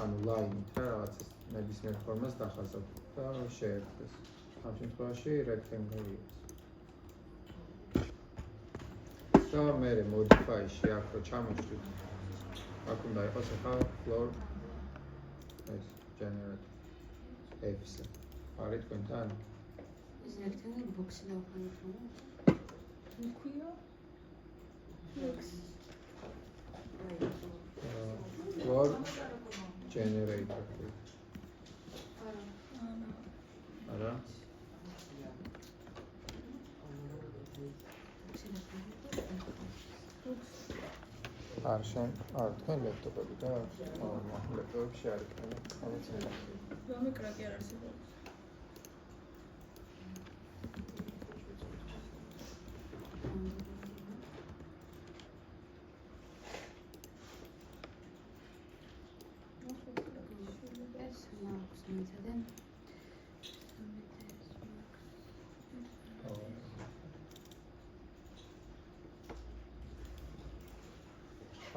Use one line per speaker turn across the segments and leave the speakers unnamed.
ანუ ლაინით რა რაღაცას ნებისმიერ ფორმას დახაზავ და შეერწყდეს. ამ შემთხვევაში rectangle is. და მე modify-ში აქ რო ჩამოშლით აქ უნდა იყოს ახლა floor ეს generator F-ზე. არის თქვენთან?
ეს rectangle box-ი დავხანით რა?
თქვია?
Floor generator. არა. არ თქვენ ლეპტოპები და ლეპტოპებში არის ამიცი.
რამე კრაკი არ არსებობს.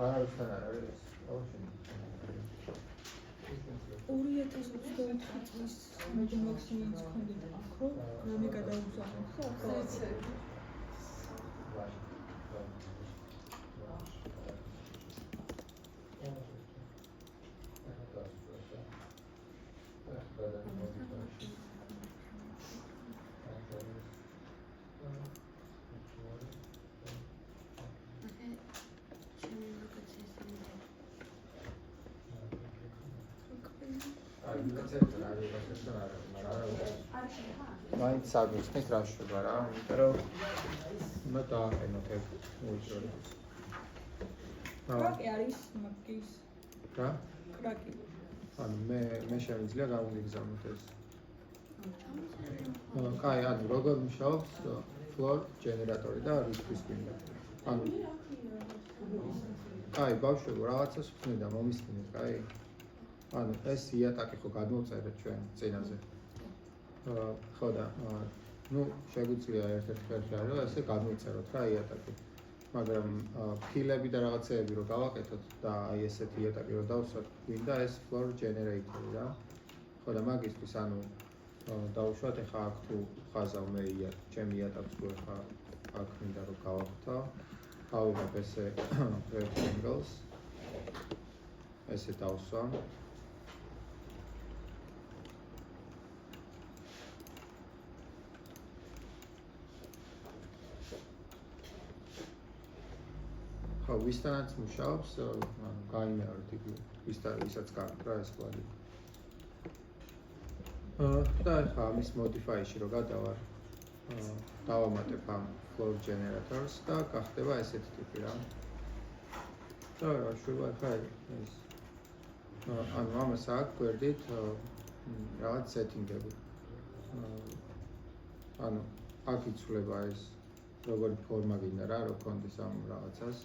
არის არის.
2024 წლის მაგიმაქსიმუმს ხონდით ახო, რამე გადაუგზავნოთ ხო?
მაინც საგვიცნით რა შვება რა, იმიტომ რომ უნდა დააყენოთ ეგ უჯრედი.
კრაკი არის მაგის.
რა?
კრაკი.
ანუ მე შემიძლია გამოგიგზავნოთ ეს. კაი, ანუ როგორ მუშაობს floor generator-ი და რისთვის გვინდა. ანუ კაი, ბავშვებო, რაღაცას ვქნიდა, მომისმინეთ, კაი? ანუ ეს იატაკი ხო გადმოვწერეთ ჩვენ წინაზე. ხო და ნუ შეგვიძლია ერთ-ერთი ხერხი არის, ესე გადმოვწეროთ რა იატაკი. მაგრამ ფილები და რაღაცეები რო გავაკეთოთ და აი ესეთი იატაკი რო დავსვათ, გვინდა ეს floor generator-ი რა. ხო და მაგისთვის ანუ დავუშვათ ახლა აქ თუ ხაზავ მე ჩემი იატაკს თუ ახლა აქ მინდა რომ გავაკეთო. ავიღებ ესე rectangles. ესე დავსვამ. ხო, ვისთანაც მუშაობს, ანუ გაიმეორეთ იგი, ვისაც გაქვთ რა ეს კვალი. და ახლა ამის modify-ში რო გადავარ, დავამატებ ამ floor generators და გახდება ესეთი ტიპი რა. და რა შვება ახლა ეს. ანუ ამას აქ გვერდით რაღაც setting-ები. ანუ აქ იცვლება ეს როგორი ფორმა გინდა რა, რო კონდეს ამ რაღაცას.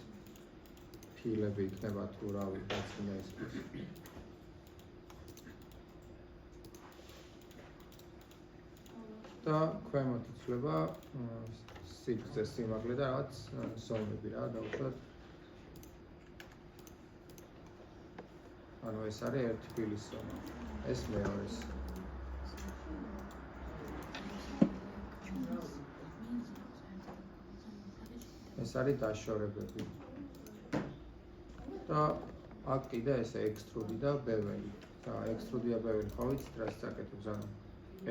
ფილები იქნება თუ რავი დაწინა ეს. და ქვემოთ იცვლება სიგრძე, სიმაღლე და რაღაც ზომები რა, დავუშვათ. ანუ ეს არის ერთი ფილის ზომა. ეს მეორეს. ეს არის დაშორებები. და აქ კიდე ესე extrude და bevel. და extrude და bevel ხო ვიცით რა საკეთებს, ანუ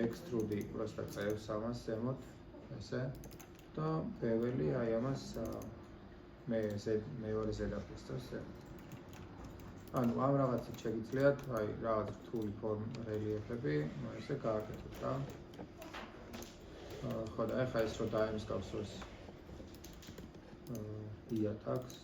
extrude просто წევს ამას ზემოთ, ესე და bevel აი ამას მეორე ზედაპირს წევს. ანუ ამ რაღაცით შეგიძლიათ აი რაღაც რთული რელიეფები, ესე გააკეთოთ რა. ხო და ახლა ეს რო დაემსგავსოს იატაკს.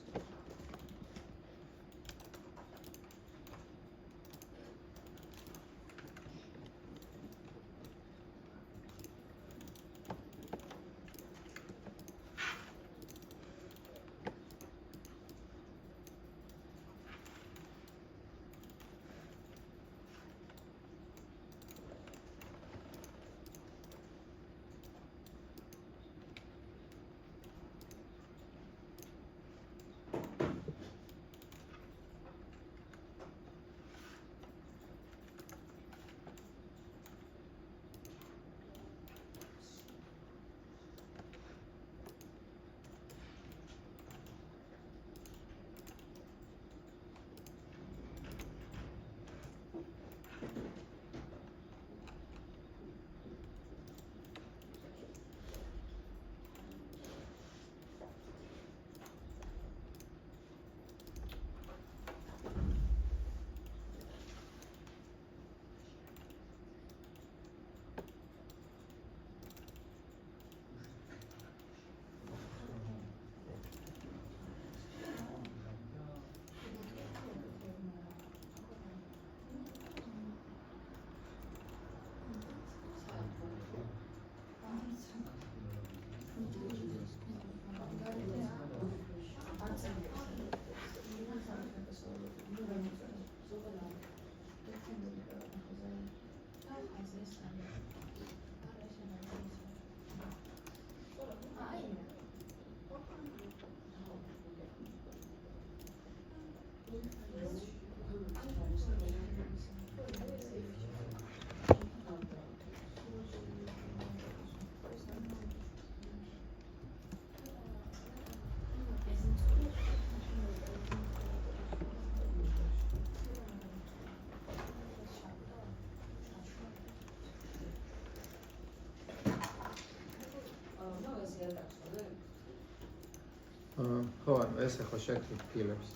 ხო, ანუ ეს ახლა შეკრით ფილებს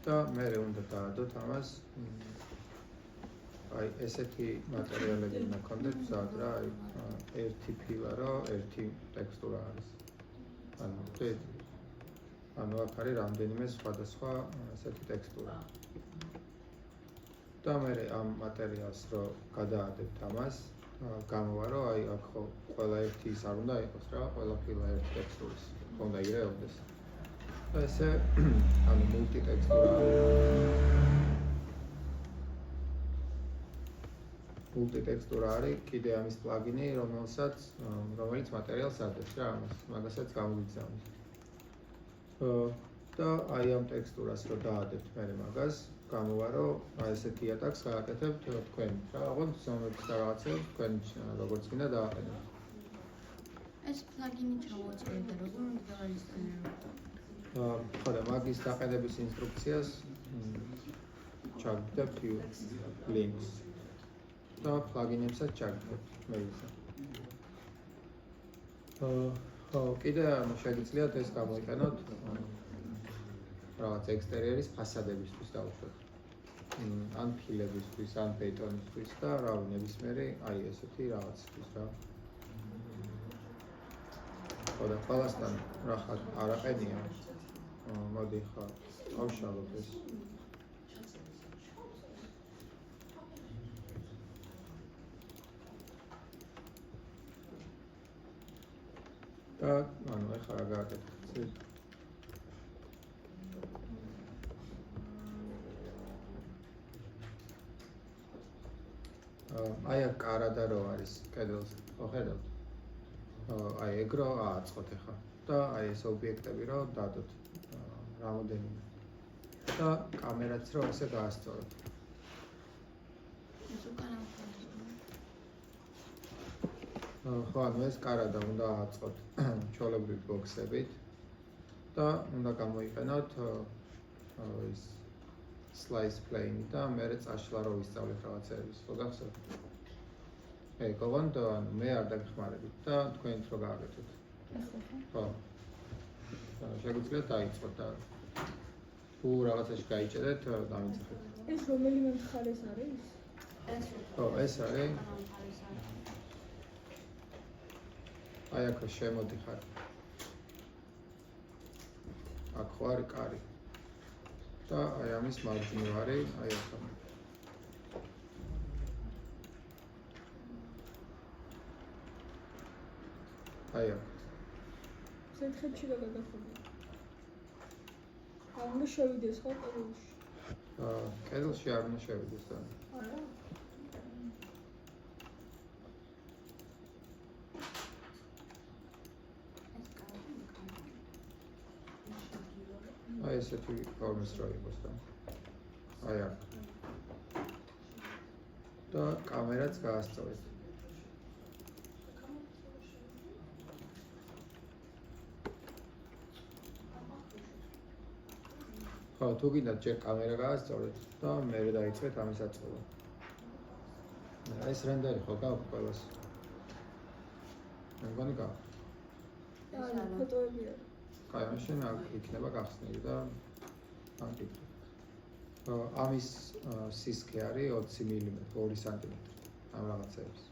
და მე უნდა დაადოთ ამას აი ესეთი მატერიალები უნდა გქონდეთ ზად რა აი ერთი ფილა რო ერთი ტექსტურა არის ანუ აქ არის რამდენიმე სხვადასხვა ესეთი ტექსტურა და მე ამ მატერიალს რო გადაადებთ ამას გამოვა რომ აი აქ ხო ყველა ერთი ის არ უნდა იყოს რა ყველა ფილა ერთი ტექსტურის უნდა ირეოდეს და ესე ანუ მულტიტექსტურა მულტიტექსტურა არის კიდე ამის პლაგინი რომელიც მატერიალს ადებს რა ამას მაგასაც გამოვიგზავნით და აი ამ ტექსტურას რო დაადებთ მე მაგას გამოვა რომ აი ესეთი იატაკს გააკეთებთ თქვენ რაღაც ზომებს და რაღაცებს თქვენ როგორც გინდა დააყენებთ
ეს პლაგინი ჩავაწერეთ და როგორ უნდა გავაიზრდეთ
ხო და მაგის დაყენების ინსტრუქციას ჩაგდებთ links და პლაგინებსაც ჩაგდებთ მეილზე ხო კიდე შეგიძლიათ ეს გამოიყენოთ რაღაც ექსტერიერის ფასადებისთვის დავუშვათ ან ფილებისთვის ან ბეტონისთვის და რავი ნებისმიერი აი ესეთი რაღაცისთვის რა ხო და ყველასთან რახან არაყენია მოდი ხა ავშალოთ ეს და ანუ ეხლა რა გააკეთეთ აი აქ კარადა რო არის კედელს ხო ხედავთ აი ეგრო ააწყოთ ახლა და აი ეს ობიექტები რო დადოთ რამოდენიმე და კამერაც რო ესე გაასწოროთ
ეს უკანა
ხო ანუ ეს კარადა უნდა ააწყოთ ჩოლებრივ ბოქსებით და უნდა გამოიყენოთ ის slice plane და მე წაშლა რო ვისწავლეთ რაღაცეების ხო გახსოვთ ოღონდ ანუ მე არ დაგეხმარებით და თქვენით რო გააკეთოთ ხო შეგვიძლია დაიწყოთ და თუ რაღაცაში გაიჭედეთ დამიწყეთ
ეს რომელიმე მხარეს არის
ხო ეს არის აი აქ შემოდიხარ აქ ხო არის კარი და აი ამის მარჯვნივ არის აი აქ აი აქ
ცენტრებში რა გადახურდა არ უნდა შევიდეს ხო კედელში
კედელში არ უნდა შევიდეს და
არა
აი ესეთი ფორმის რო იყოს და აი აქ და კამერაც გაასწორეთ ხო თუ გინდათ ჯერ კამერა გაასწორეთ და მე დაიწყეთ ამის აწყობა ეს რენდერი ხო გაქვთ ყველას მე მგონი გაქვთ
არა ფოტოები არა
კაი, მაშინ აქ იქნება გახსნილი და ამიტომ ამის სისქე არის 20 მმ, 2 სმ ამ რაღაცების.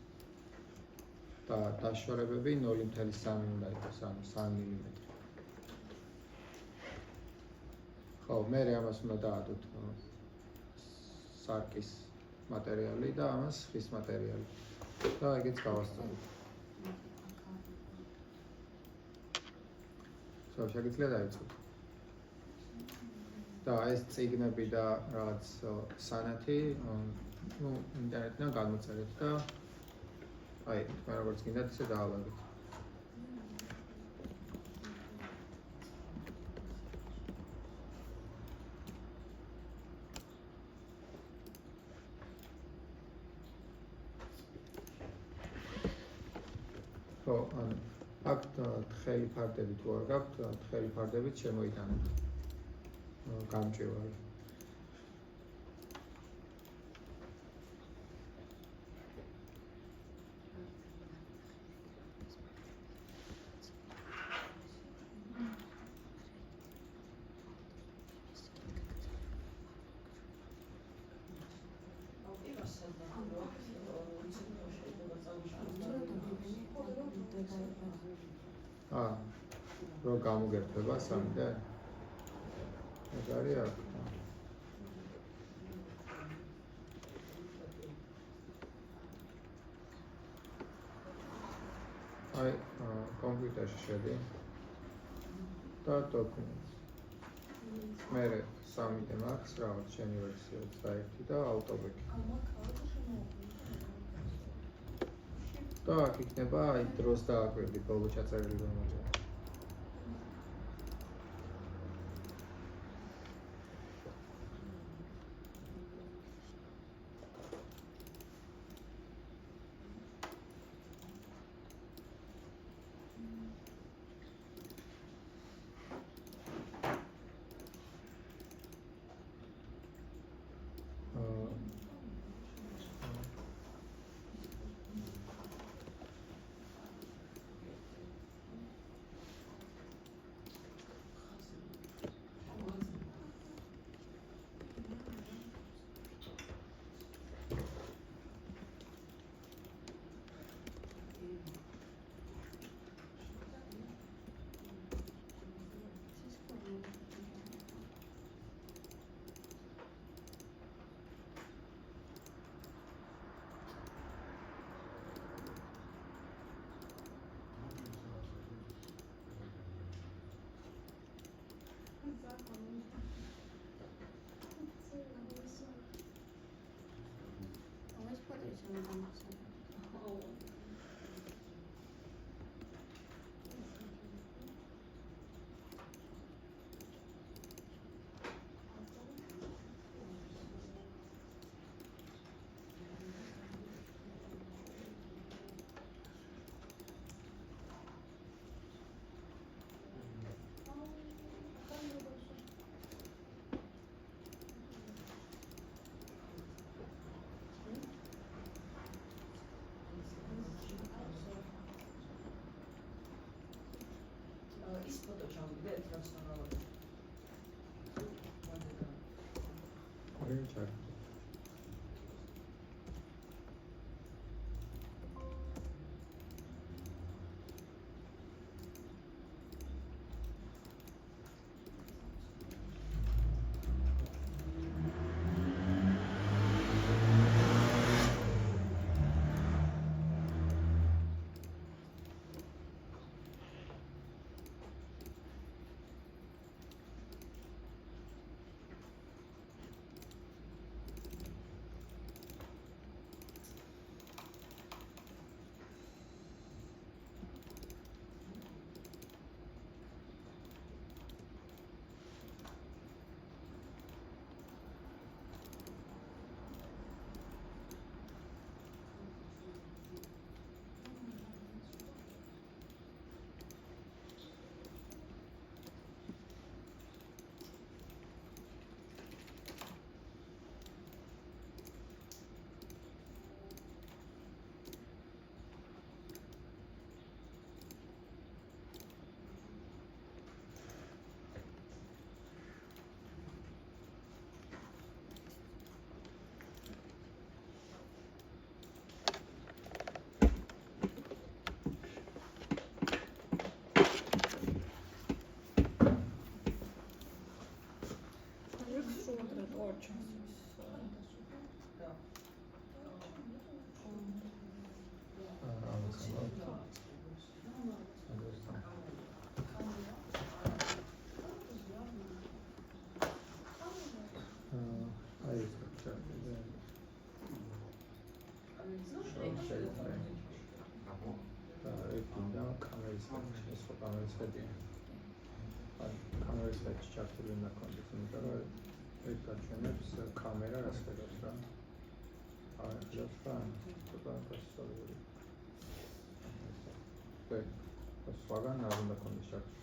და დაშორებები 0.3 უნდა იყოს, ანუ 3 მმ. ხო, მე ამას უნდა დაადოთ სარკის მატერიალი და ამას ხის მატერიალი. და ეგეც გავასწოროთ. შეგიძლია დაიწყოთ. და ეს წიგნები და რაღაც სანათი, ინტერნეტიდან გამოწერეთ და აი, თქვენ როგორც გინდათ ისე დაალაგეთ. ხო, ანუ აქ თხელი ფარდები თუ არ გაქვთ, თხელი ფარდებით შემოიტანეთ. გამჭვირვალე. რო გამოგერთვება 3-დან. ეს არის აქ. აი, კომპიუტერში შედი და დოკუმენტს. მე 3-დე მაქვს, რაღაც შენი ვერსია 21 და აუტობექი. და აქ იქნება აი დროს დააკვირდი ბოლო ჩაწერილი რომელია.
ის ფოტო ჩავიგდეთ რაციონალურად.
აი ჩარ. კამერის ფეთში ჩართული უნდა კონდეს, იმიტომ რომ ეს გაჩვენებს კამერა რას ხედავს რა. აი, ხედავს რა, ცოტა პროფესორული. სხვაგან არ უნდა კონდეს ჩართული.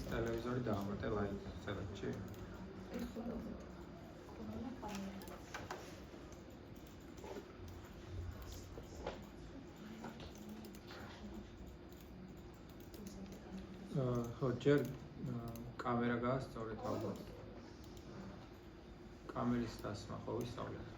ტელევიზორი დაამატე ლაით სელექტში. ხო, ჯერ კამერა გაასწორეთ ალბათ. კამერის დასმა ხო ვისწავლეთ.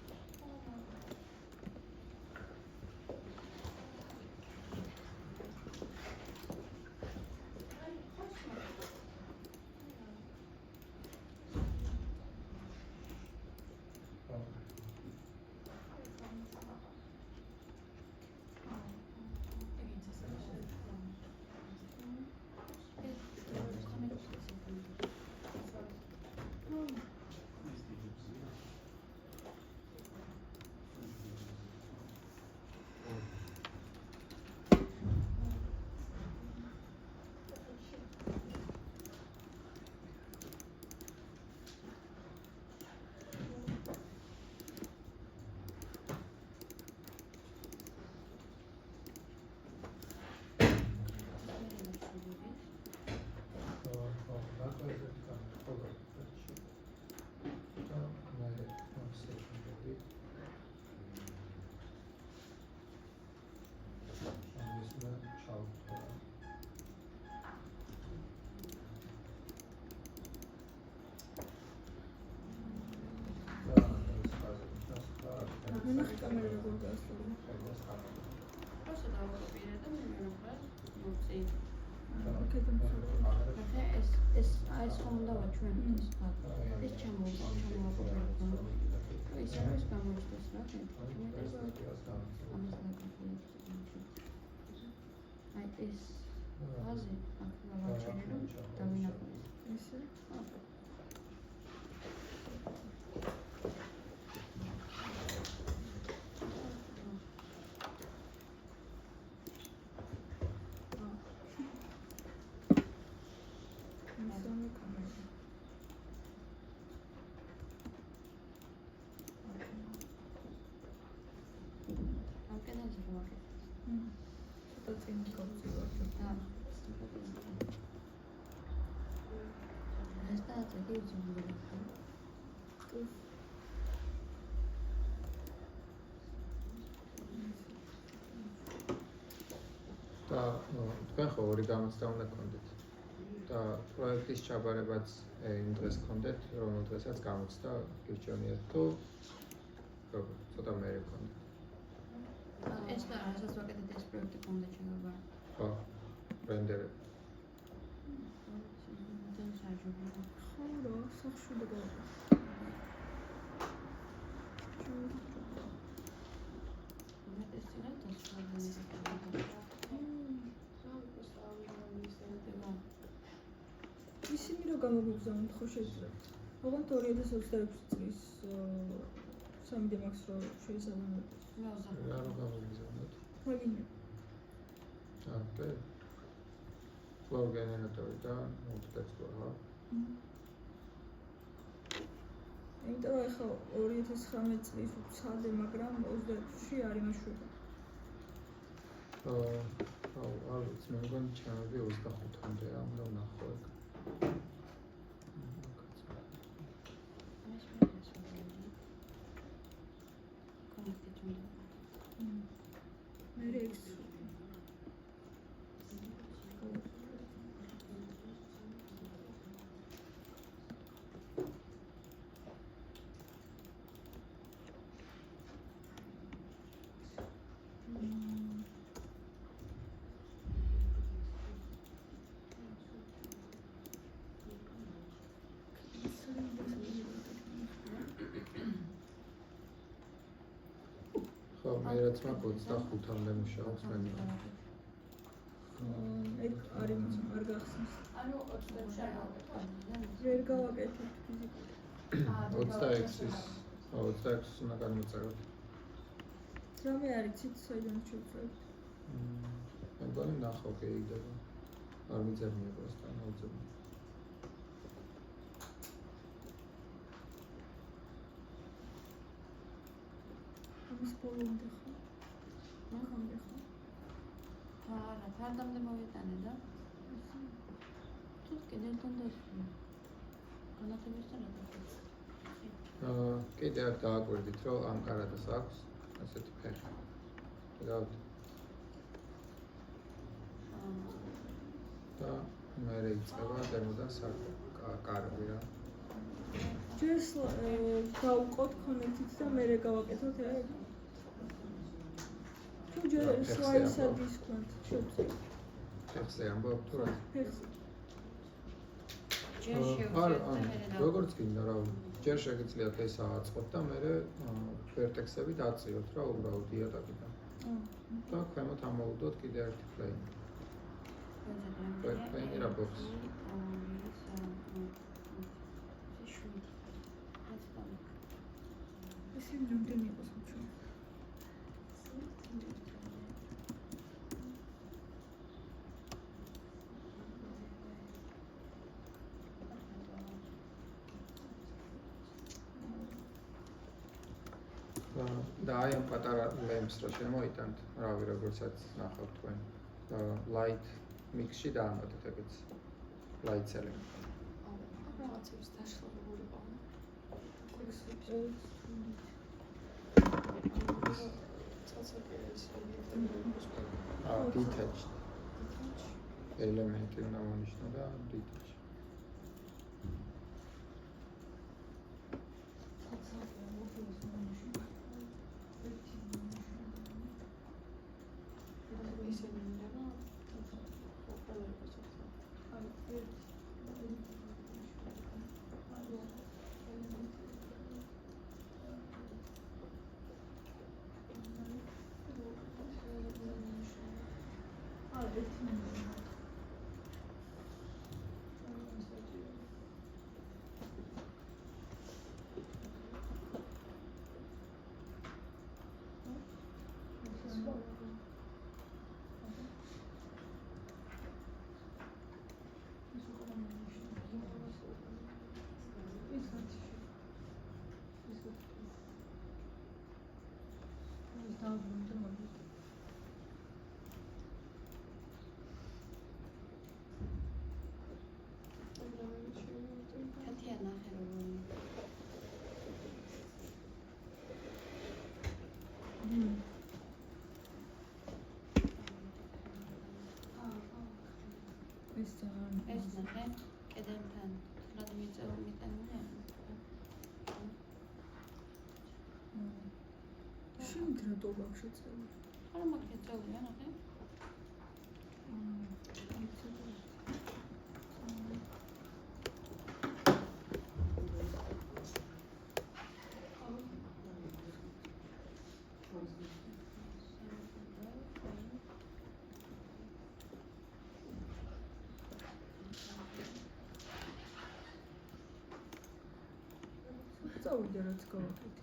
ნახე კამერა როგორ გაასწორე.
Просто დავაპირე და მე მერე მოვწი.
აქედან
ახლა ეს ხომ უნდა ვაჩვენ ეს ეს ჩამოვაყოლე. ის არის გამოჩნდეს რა. აი ეს ვაზე ახლა ვაჩვენე რომ დავინახოთ.
ისე
და თქვენ ხო ორი გამოცდა უნდა გქონდეთ. და პროექტის ჩაბარებაც იმ დღეს გქონდეთ, რომელ დღესაც გამოცდა გირჩევნიათ თუ როგორ ცოტა მერე გქონდეთ.
ეს რა რასაც ვაკეთეთ ეს პროექტი გქონდა ჩაბარება.
ხო, რენდერები.
ძალიან საჯობია.
ხო რა, სახში და ისინი რომ გამოგიგზავნოთ ხო შეძლებთ. ოღონდ 2026 წლის 3D Max რო შეესაბამება.
რა რო გამოგიზავნოთ?
მაგინე.
ოკე. Flow generator და multitexture რა.
იმიტომ რომ ახლა 2019 წლის უცადე, მაგრამ 26-ში არ იმაშვება.
არ ვიცი, მე მგონი ჩემები 25-მდეა, უნდა ვნახო ეგ.
მე რექს
ხო, მე რაც მაქვს 25-მდე მუშაობს მე.
ეგ არის არ გახსნის.
ანუ 26-ში არ გავაკეთე.
ვერ გავაკეთებ ფიზიკურად.
26-ის 26-ის უნდა განმოწეროთ.
რამე არის ცით საიდან შევწევთ?
მე მგონი ნახო გეიდება. არ მიძებნია პროსტა, მოძებნია.
ამის ბოლომდე ხო? მაგამდე ხო?
არა, ფარდამდე მოვიტანე და თუ კიდევთან დასვი. განათების და რა.
კიდე აქ დააკვირდით, რომ ამ კარადას აქვს ასეთი ფეხი. და მე იწყება დემოდან კარები რა.
ჯერ გავუკოთ connect-ით და მერე გავაკეთოთ ეგ. თუ ჯერ slide-ს გვქონთ, შევწევთ.
ხეხზე ამბობ თუ რა?
ხეხზე.
ჯერ შევწევთ.
როგორც გინდა რა, ჯერ შეგიძლიათ ეს აწყოთ და მერე ვერტექსები დაწიოთ რა უბრალოდ იატაკიდან. და ქვემოთ ამოვუდოთ კიდე ერთი plane. plane რა box.
ესე რამდენი იყოს ჩვენ?
და აი ამ პატარა lamps რა შემოიტანთ, რავი როგორცაც ნახავთ თქვენ. light mix-ში დაამატეთ ეგეც light element.
რაღაცების დაშლებული ყავნა.
Detached elementi უნდა მონიშნო და detached.
ეს ნახე კედელთან რა მიწევნია.
შენ რატო გაქვს შეწევი?
არა მაგ შეწევია ნახე.
წავიდე რაც გავაკეთე.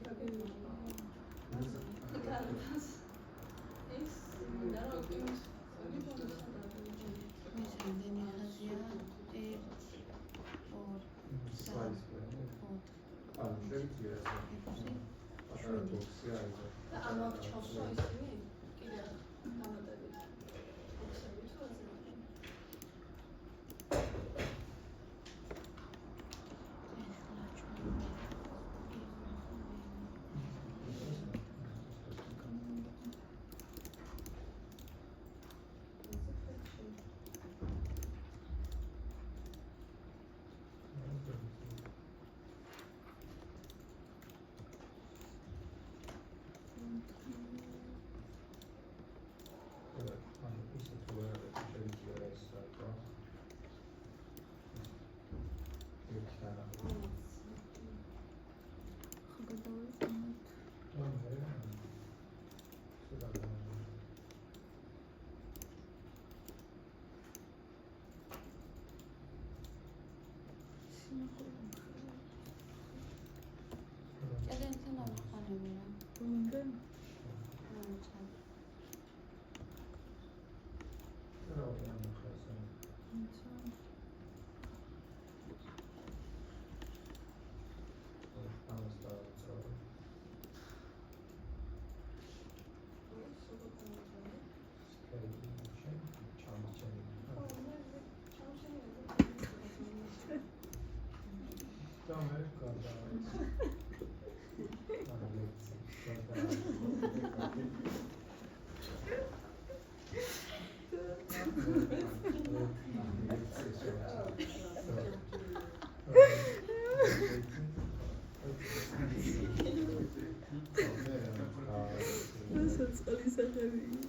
ტექსტები.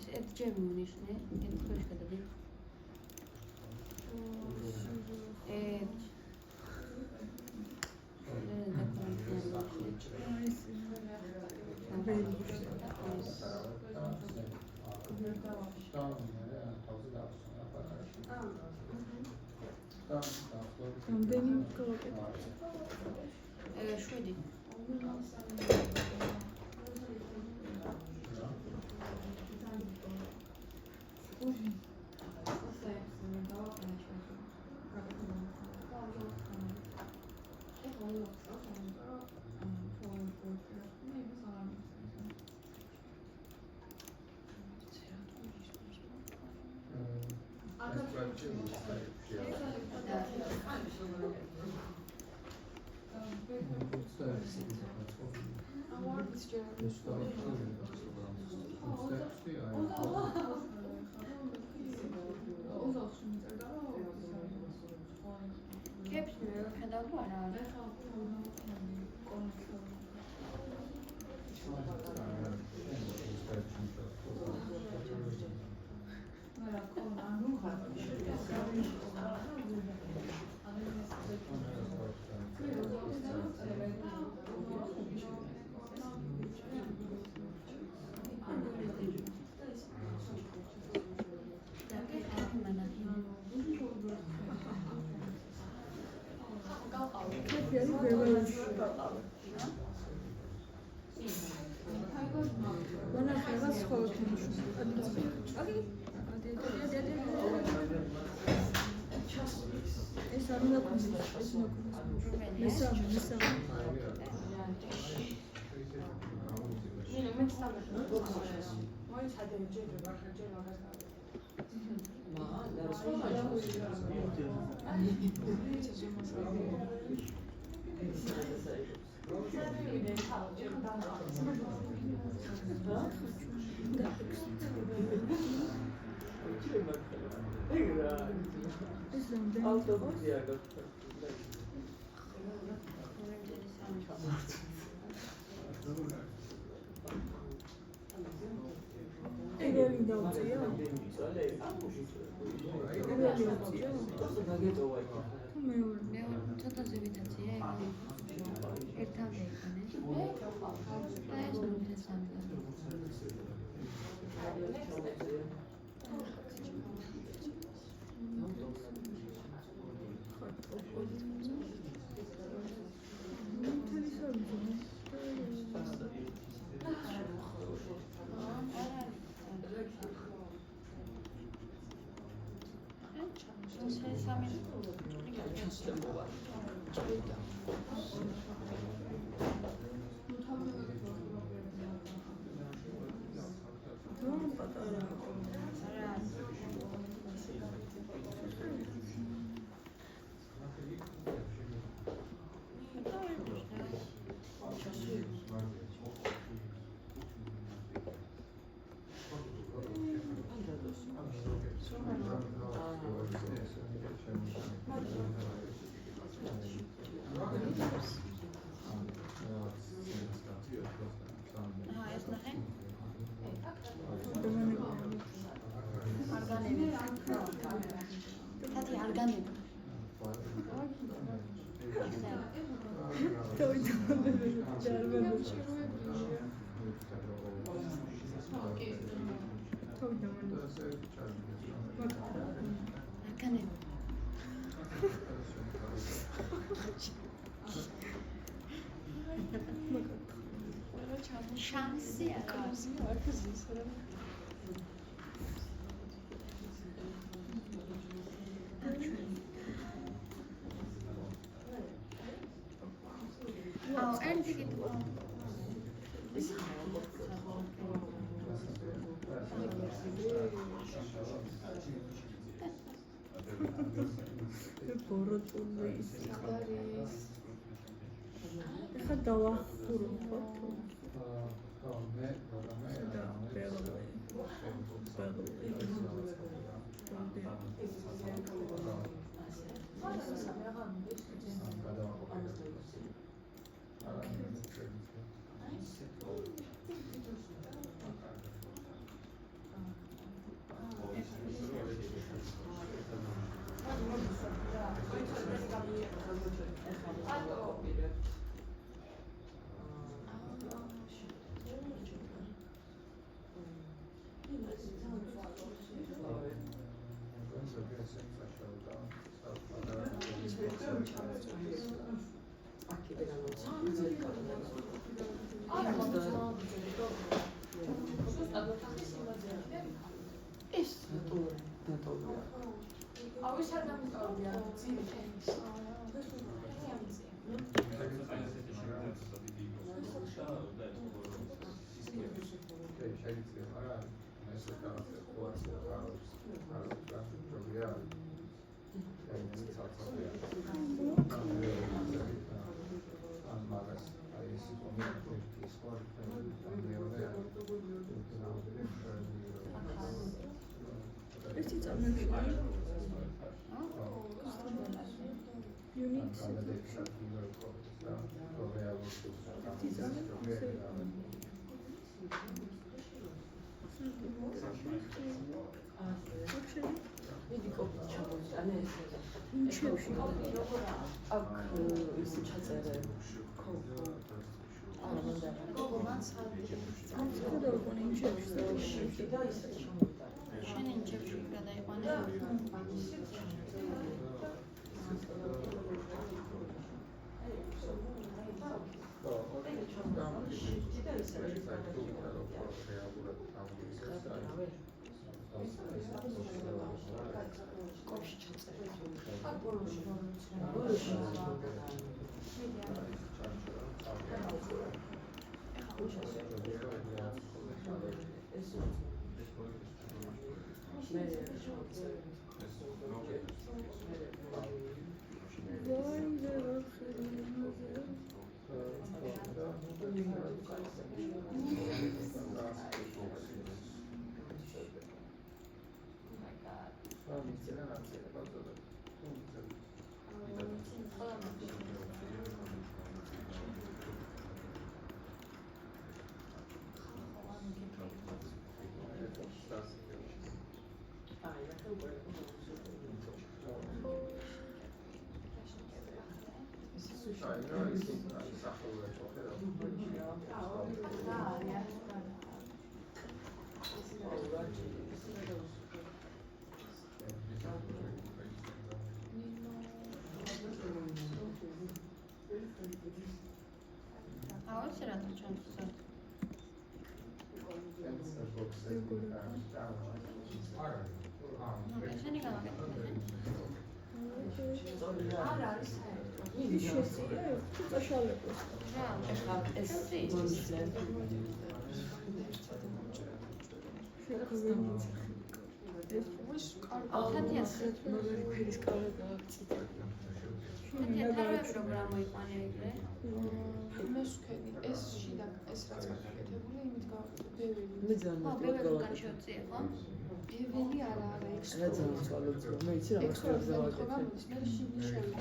ეს ერთჯერ მივნიშნე, ერთხელ შედები.
რამდენი გავაკეთე?
7. Şans.
ეხლა დავახურო ხო?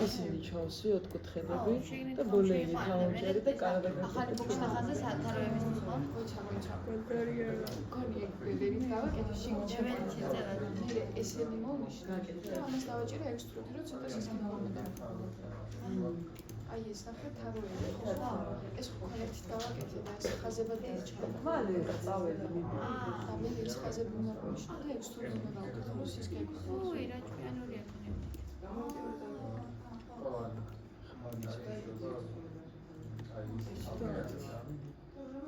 ისინი ჩავსვი ოთხკუთხედები და ბოლეინი თაუნჯერი და კარადაგა.
ახალი ბოქსახაზე სათავეების ხო?
გონი ეგრევით გავაკეთე შეგჭევენ ესენი მომიშა და ამას დავაჭირე ექსტრუდი რომ ცოტა სისტემა მომენტა. აი ეს ნახე თაროები ეს კონექტით დავაკეთე და ეს ხაზებად დაიჭრა.
მალე წავედი.
და მე ეს ხაზები უნდა გავიშლო და ექსტრუდი უნდა გავაკეთე რომ ის გეკეთოს.
უი რა ჭკვიანურია ქონია.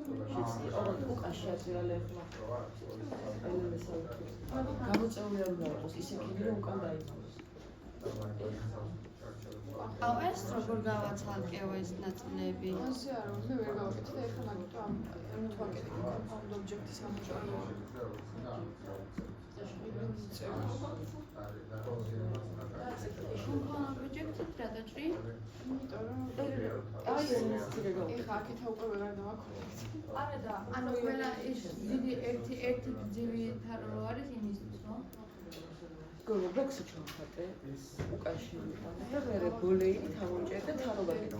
უკაში აზრალე ხმა. გამოწეული არ უნდა იყოს, ისე კიდე რომ უკან დაიწყოს.
აუ ეს როგორ გავაცალკეო ეს ნაწილები?
ასე არ უნდა ვერ გავაკეთე და ეხლა მაგიტო ამ ვაკეთე compound object-ის ამოჭრა.
Compound object-ით რა დაჭრი?
იმიტომ რომ
აი ეს ცირეგა.
ეხლა აქეთა უკვე ვეღარ დავაქორდეთ.
არა და ანუ ყველა ეს დიდი ერთი გძივი თარო რო არის იმისთვის, ხო?
გოგო ბოქსი ჩავხატე უკაში ვიყავ და მე ბოლეინი თავონჭერ და თარო გაკეთე.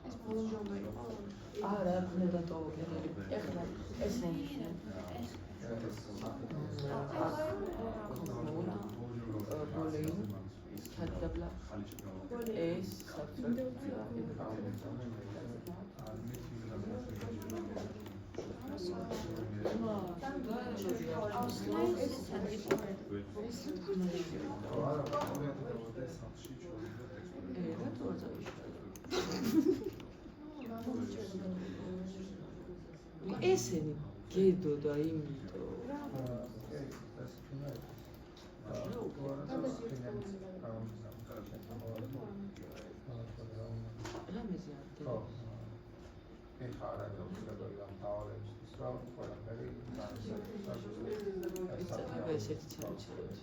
ეს ბოლონჯობა იყო.
არა, მე დატოვე კენელი. ეხლა ეს ნიშნა. ბოლეინი თადაბლა. ეს საფრთხეა. ესენი გედო და იმიტო რამეზე არ
ეხარა და უცებია თავალებს ისრა ყველაფერი
ეს ერთი ცერჩერეთ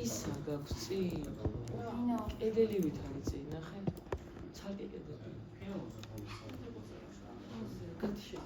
ისა გაქვს წინ კედელივით არის წინ ნახე ცალკე კედელი გათიშე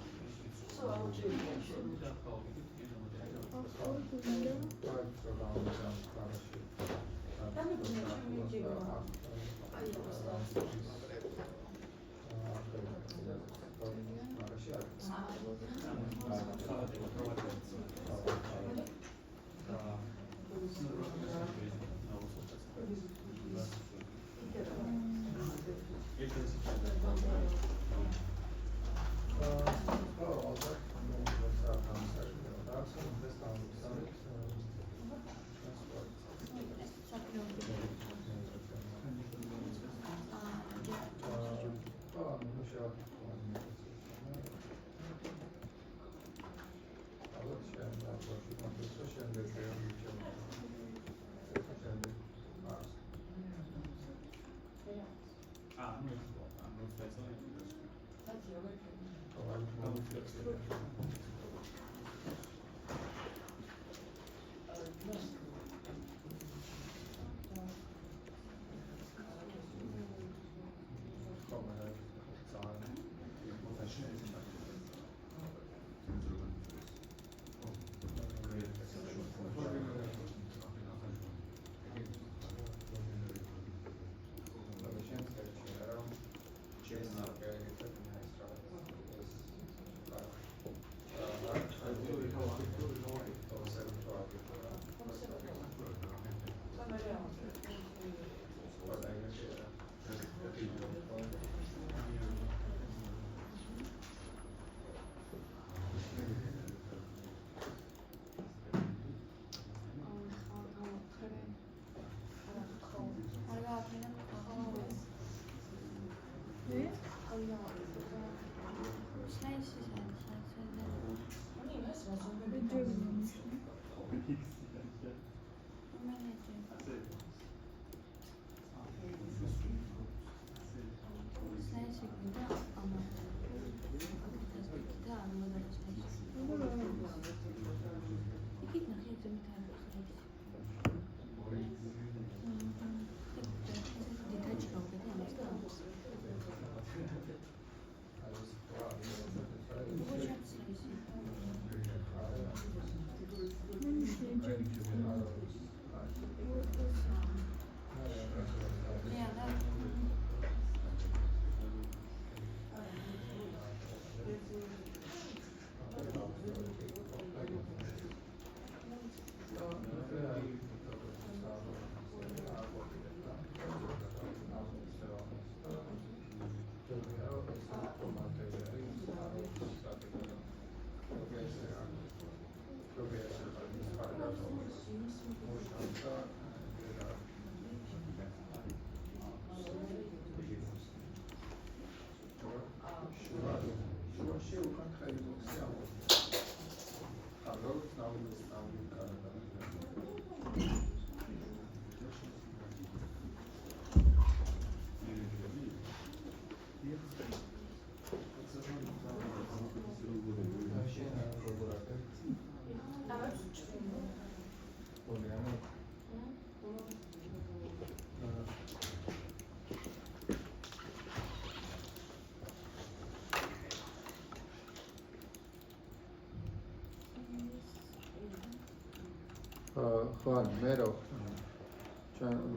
ხო, ანუ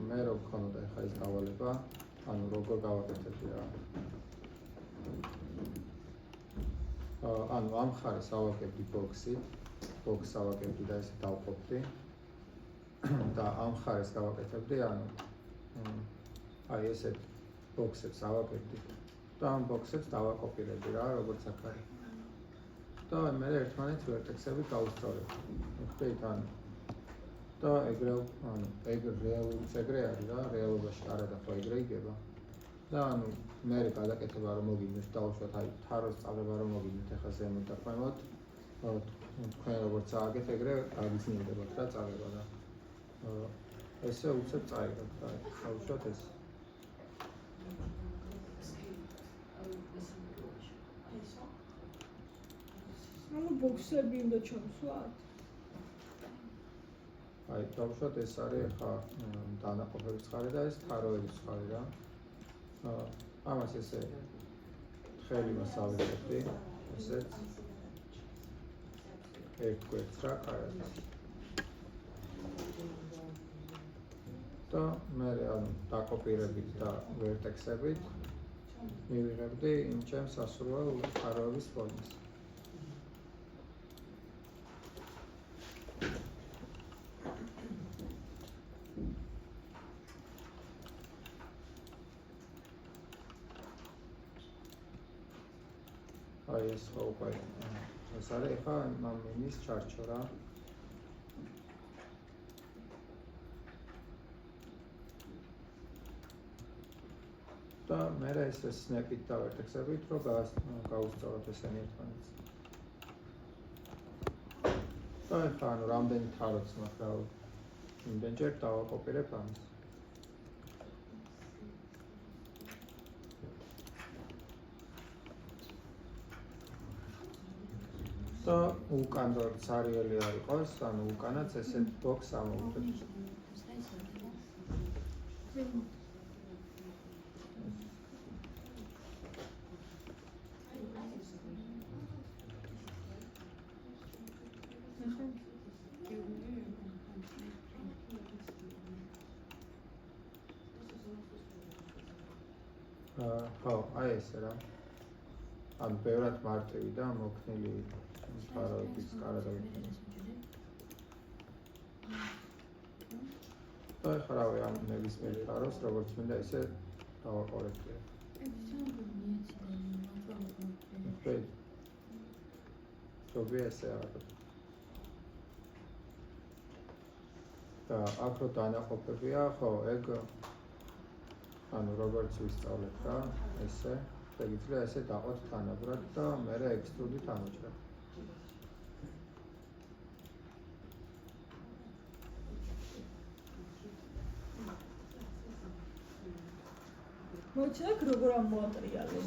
მე რო გქონოდა ახლა ეს დავალება, ანუ როგორ გავაკეთებდი რა. ანუ ამ ხარეს ავაკებდი ბოქსს ავაკებდი და ესე დავყოფდი და ამ ხარეს გავაკეთებდი, ანუ აი ესეთ ბოქსებს ავაკებდი და ამ ბოქსებს დავაკოპირებდი რა, როგორც აქ არის. და მე ერთმანეთს ვერტექსებით გავუსწორებდი. ხდით, ანუ და ეგრე რეალურიც ეგრე არის რა, რეალობაში არადახლა ეგრე იგება. და ანუ მე გადაკეთება რომ მოგინდეთ დავუშვათ აი თაროს წავება რომ მოგინდეთ ახლა ზემოთ და ქვემოთ თქვენ როგორც ააგეთ ეგრე გაგიზნებდებათ რა წავება და ესე უცებ წაიღოთ და დავუშვათ ეს
ანუ ბოქსები უნდა ჩავსვათ?
აი დავუშვათ ეს არის ახლა დანაყოფების ხარი და ეს თაროების ხარი რა. ამას ესე ხელი მასავებდი, ესეც ერთ კვერცხს რა კარადის. და მე ანუ დაკოპირებით და ვერტექსებით მივიღებდი იმ ჩემს სასურველ თაროების ფორმას. აი ეს უკვე ეს არის ახლა მამინის ჩარჩო რა. და მე ესე სნეპით და ვერტექსებით რომ გავუსწოროთ ესენი ერთმანეთს. და ახლა ანუ რამდენი თაროც მაქვს რა იმდენჯერ დავაკოპირებ ამას. და უკან როგორც არიელი არ იყოს, ანუ უკანაც ესეთ ბოქს ამოვუდგებთ. ხო, აი ესე რა. ანუ ბევრად მარტივი და მოქნილი თაროების კარადაგებია. და ახლა რავი ამ ნებისმიერ თაროს როგორც მინდა ესე დავაყურებდი. შობია ესე არა. და აქ რო დანაყოფებია, ხო, ეგ ანუ როგორც ვისწავლეთ რა, ესე შეგიძლია ესე დაყოთ თანაბრად და მერე ექსტრუდით ამოჭრა.
მოიცავ როგორ ამოატრიალებ?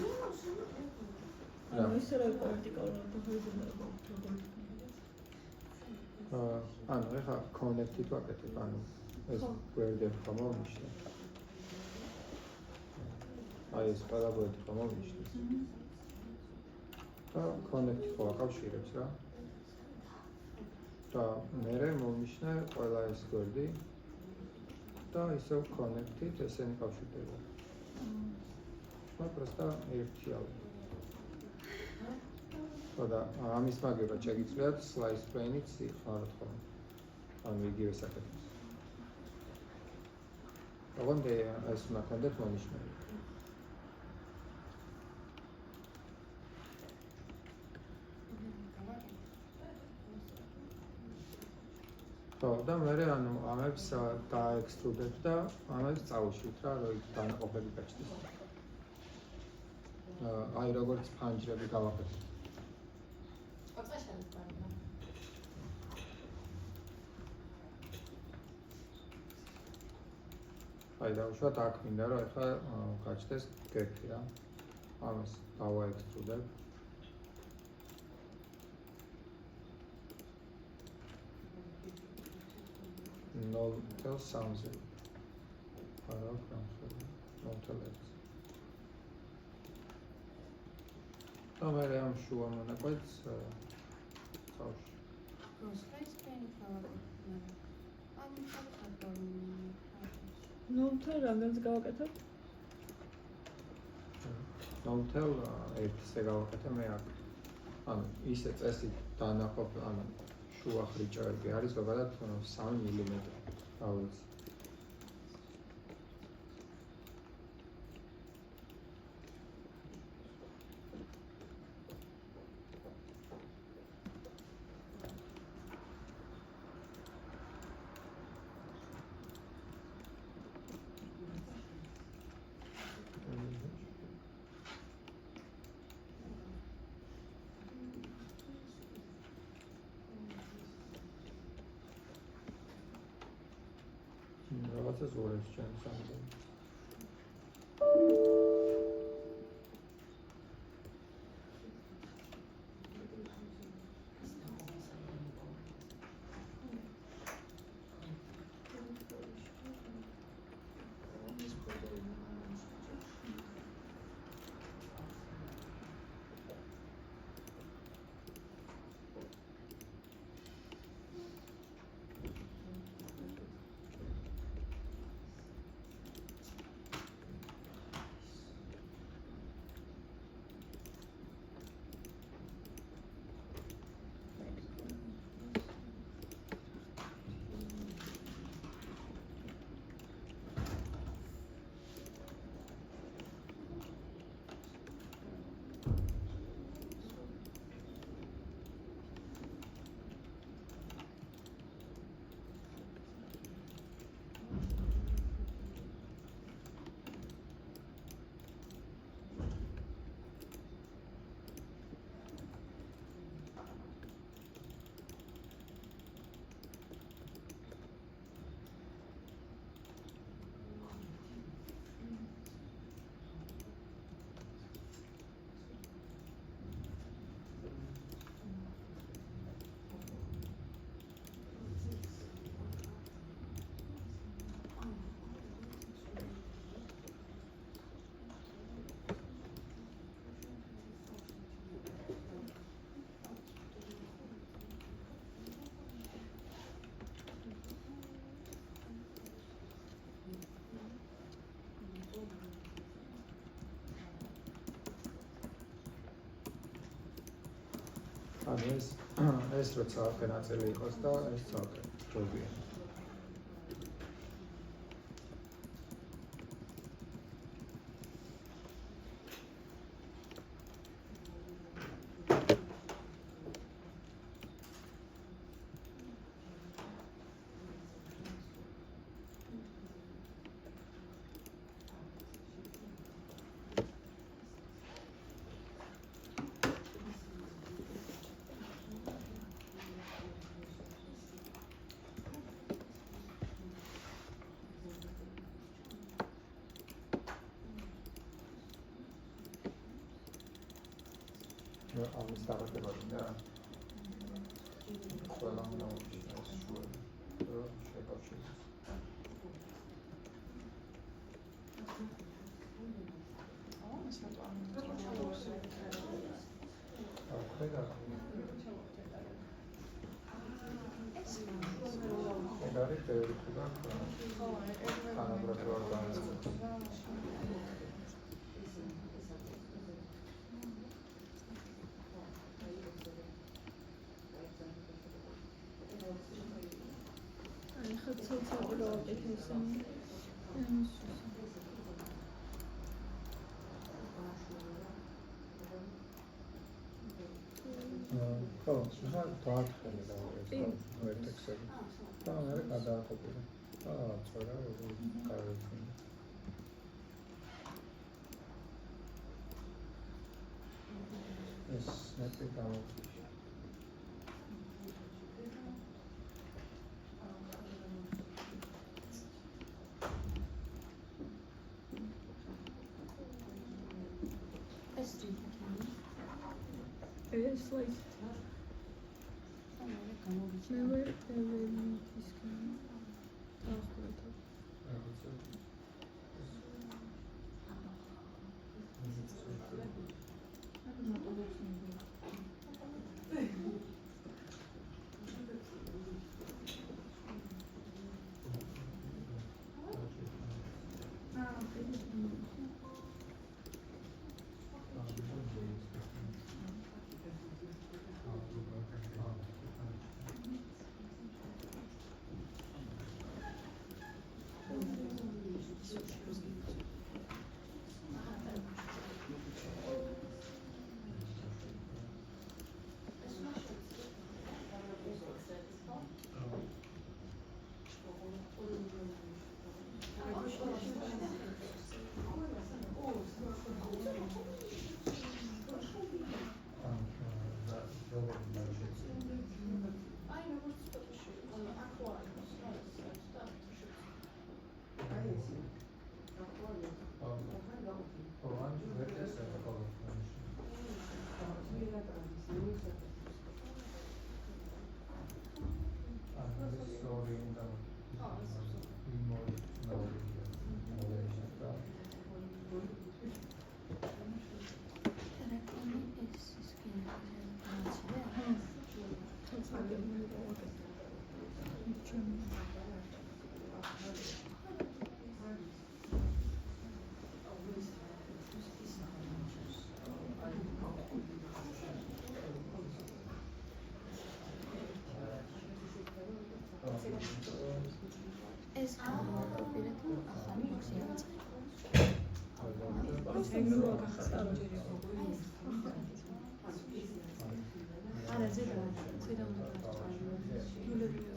ანუ ისე რომ ვერტიკალურად დაგვიგონებო როგორ?
ანუ ეხა კონექტით ვაკეთებ, ანუ ეს გვერდები ხომ მომიშნე. აი ეს ყველა გვერდი ხომ მომიშნეს. და კონექტით ვაკავშირებს რა. და მერე მომიშნე ყველა ეს გვერდი და ისევ კონექტით ესენი კავშირდება. და პროსტა ერთი ავი. და ამის მაგივრად შეგიძლიათ slice pane-ით სიხაროთ ხოლმე. ანუ იგივე საკეთებს. ოღონდ ეს უნდა გქონდეთ მომიშნელი. ხო, და მერე ანუ ამებს დაექსტრუდებ და ამებს წავუშვით რა, რომ დანაყოფები გაჩნდეს. აი როგორც ფანჯრები გავაკეთებ. აი დავუშვათ აქ მინდა რომ ახლა გაჩნდეს გერკი რა. ამას დავაექსტრუდებ. No tell sounds it. No tell it. და მე ამ შუა მონაკვეთს წავში.
Slice pane
ნომთელ რამდენს გავაკეთებ?
ნომთელ ერთზე გავაკეთე მე აქ. ანუ ისე წესით დანაყოფ, ანუ შუა ხრიჭოები არის ზოგადად 3 მილიმეტრი. გავუცი. რაღაცა ზურებს ჩვენ სამგენ. ანუ ეს რო ცალკე ნაწილი იყოს და ეს ცალკე ჯობია. ამის დაბადებაში და ყველა უნდა უჩინოს შუა შეკავშირდეს.
ეს რატო არ მოიწონს?
ხედა. ეს არის თეორიული და თანაბრად ორგანიზება. ხო, ახლა დაათხელი და ეს ვერტექსები. და მე გადააყოფილი. წორა გავეცინე. ეს ნეტი გამოვიდა.
ეს სლაიდ. მე ვერ ის კან. დაახლოებით.
ეს გამოვაკოპირე და ახალი ბოქსი აწყე.
ეგრევა გახსარო.
არა ზედა უნდა გასწავლო.
ნულები.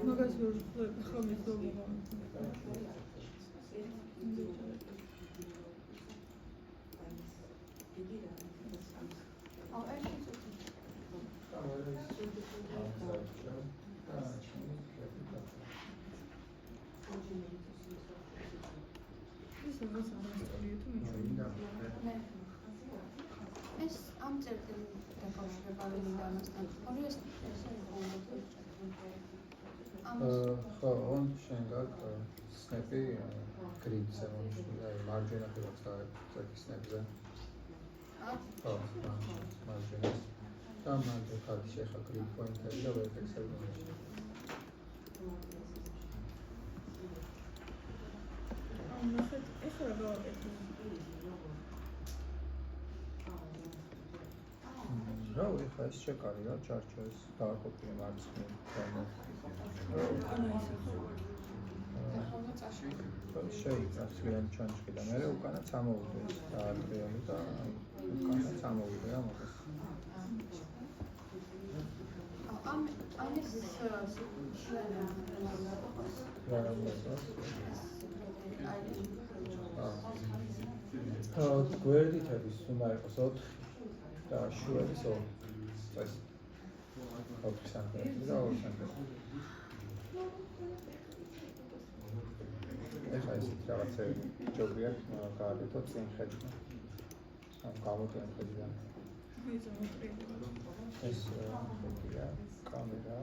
მაგას ვერ ხომ ისწავლება.
ეს ამ წერტილთან დაკავშირება მინდა ამასთან. ორი ეს
ხო, on შენ გაქვს სნეპი გრიდზე მომშლა, მარჯვენა ხელს წაკი სნეპზე. ხო, მარჯვენა. და მარჯვენა ხალხი შეხა გრიდ პოინტერი და ვერტექსები მომშლა.
ნახეთ, ეს რა გავაკეთე?
რა ვიხა ეს შეკარი რა ჩარჩოს დააკოპირე მარცხნივ და შეიძლება სვიან ჩანჩქი და მე უკანა წამოვიდეს და ადრეალი და უკანა წამოვიდე ამას.
ამ ეს
გვერდითების უნდა იყოს 4 და შუების 2. ეს 4 სანტიმეტრი და 2 სანტიმეტრი. ეხლა ისეთ რაღაცები ჯობია გააკეთოთ წინ ხედში. ამ გამოტიან ხედიდან. ეს ხეთია კამერა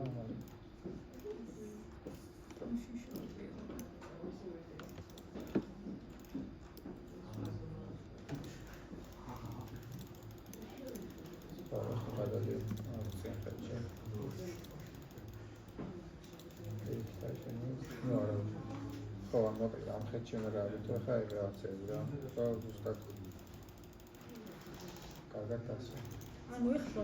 ამ ხეთში უნდა გავიდო, ხა ეგ რაღაცები რა. ხო, ზუსტად. კარგად ასე.
ანუ ეხლა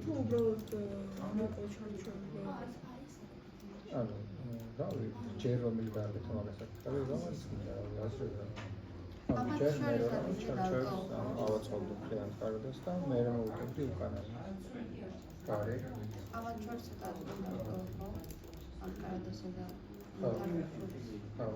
თუ უბრალოდ მოკო ჩარჩოები.
ანუ რავი, ჯერ რომელი გააკეთო მაგასაც. ხარ რომელიც ასე რა. ანუ ჯერ მე რომ ჩარჩოებს ავაწყობდი ხიან კარგად და მე რომ მოვუწევდი უკანა. კარი.
ავაჩორს და ამ კარადასა და
ხო.